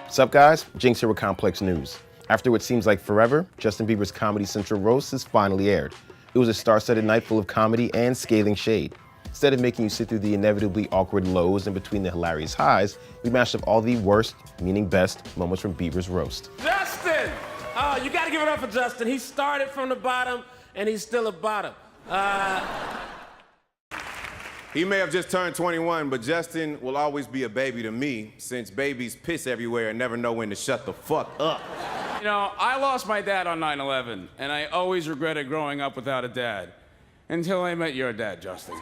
What's up, guys? Jinx here with Complex News. After what seems like forever, Justin Bieber's Comedy Central roast has finally aired. It was a star-studded night full of comedy and scathing shade. Instead of making you sit through the inevitably awkward lows and between the hilarious highs, we mashed up all the worst, meaning best, moments from Bieber's roast. Justin! Oh, you gotta give it up for Justin. He started from the bottom, and he's still a bottom. He may have just turned 21, but Justin will always be a baby to me, since babies piss everywhere and never know when to shut the fuck up. You know, I lost my dad on 9/11, and I always regretted growing up without a dad. Until I met your dad, Justin.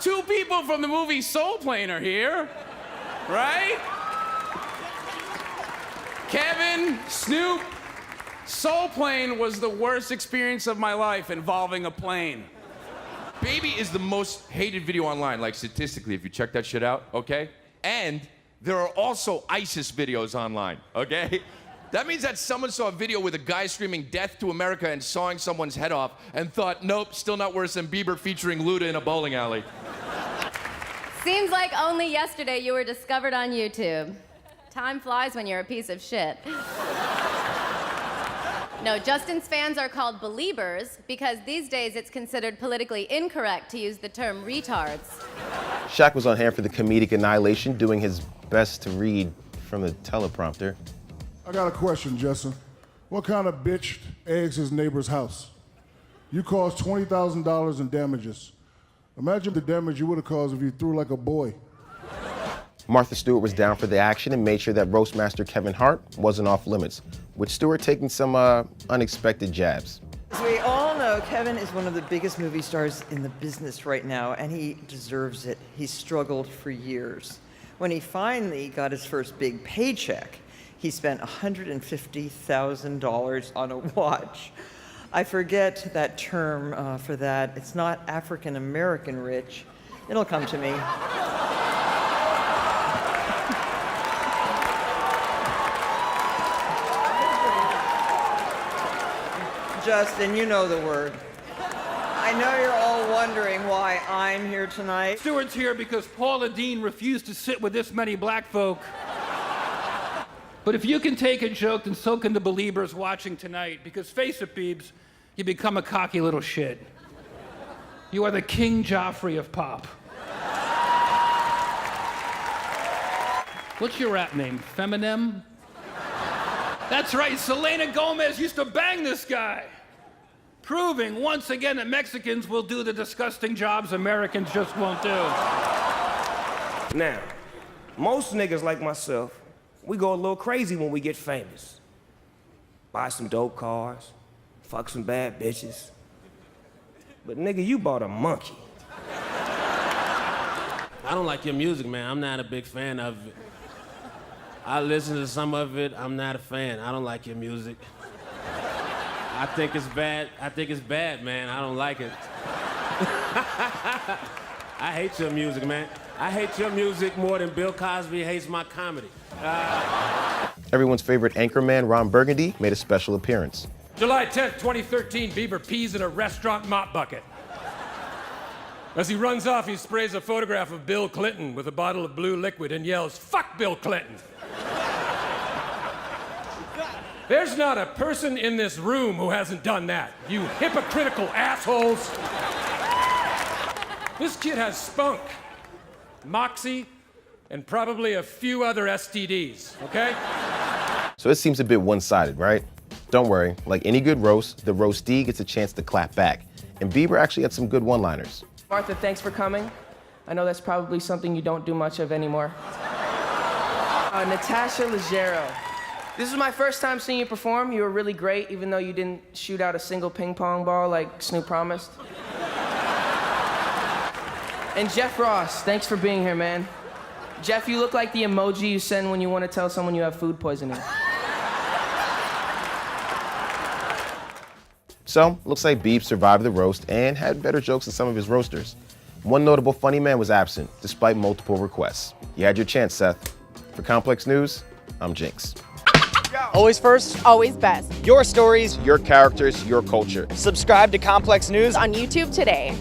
Two people from the movie Soul Plane are here, right? Kevin, Snoop, Soul Plane was the worst experience of my life involving a plane. Baby is the most hated video online, like statistically, if you check that shit out, okay? And there are also ISIS videos online, okay? That means that someone saw a video with a guy screaming death to America and sawing someone's head off and thought, nope, still not worse than Bieber featuring Luda in a bowling alley. Seems like only yesterday you were discovered on YouTube. Time flies when you're a piece of shit. No, Justin's fans are called beliebers because these days it's considered politically incorrect to use the term retards. Shaq was on hand for the comedic annihilation, doing his best to read from the teleprompter. I got a question, Justin. What kind of bitch eggs his neighbor's house? You caused $20,000 in damages. Imagine the damage you would have caused if you threw like a boy. Martha Stewart was down for the action and made sure that roastmaster Kevin Hart wasn't off limits, with Stewart taking some unexpected jabs. As we all know, Kevin is one of the biggest movie stars in the business right now, and he deserves it. He's struggled for years. When he finally got his first big paycheck, he spent $150,000 on a watch. I forget that term for that. It's not African-American rich. It'll come to me. Justin, you know the word. I know you're all wondering why I'm here tonight. Stewart's here because Paula Deen refused to sit with this many black folk. But if you can take a joke, then so can the believers watching tonight. Because face it, Biebs, you become a cocky little shit. You are the King Joffrey of pop. What's your rap name? Feminem? That's right, Selena Gomez used to bang this guy. Proving once again that Mexicans will do the disgusting jobs Americans just won't do. Now, most niggas like myself, we go a little crazy when we get famous. Buy some dope cars, fuck some bad bitches. But nigga, you bought a monkey. I don't like your music, man. I'm not a big fan of it. I listen to some of it, I'm not a fan. I don't like your music. I think it's bad. I think it's bad, man. I don't like it. I hate your music, man. I hate your music more than Bill Cosby hates my comedy. Everyone's favorite anchorman, Ron Burgundy, made a special appearance. July 10th, 2013, Bieber pees in a restaurant mop bucket. As he runs off, he sprays a photograph of Bill Clinton with a bottle of blue liquid and yells, "Fuck Bill Clinton." There's not a person in this room who hasn't done that, you hypocritical assholes. This kid has spunk, moxie, and probably a few other STDs, okay? So it seems a bit one-sided, right? Don't worry, like any good roast, the roastee gets a chance to clap back. And Bieber actually had some good one-liners. Martha, thanks for coming. I know that's probably something you don't do much of anymore. Natasha Leggero. This is my first time seeing you perform. You were really great, even though you didn't shoot out a single ping pong ball like Snoop promised. And Jeff Ross, thanks for being here, man. Jeff, you look like the emoji you send when you want to tell someone you have food poisoning. So, looks like Biebs survived the roast and had better jokes than some of his roasters. One notable funny man was absent, despite multiple requests. You had your chance, Seth. For Complex News, I'm Jinx. Always first, always best. your stories, your characters, your culture. Subscribe to Complex News On YouTube today.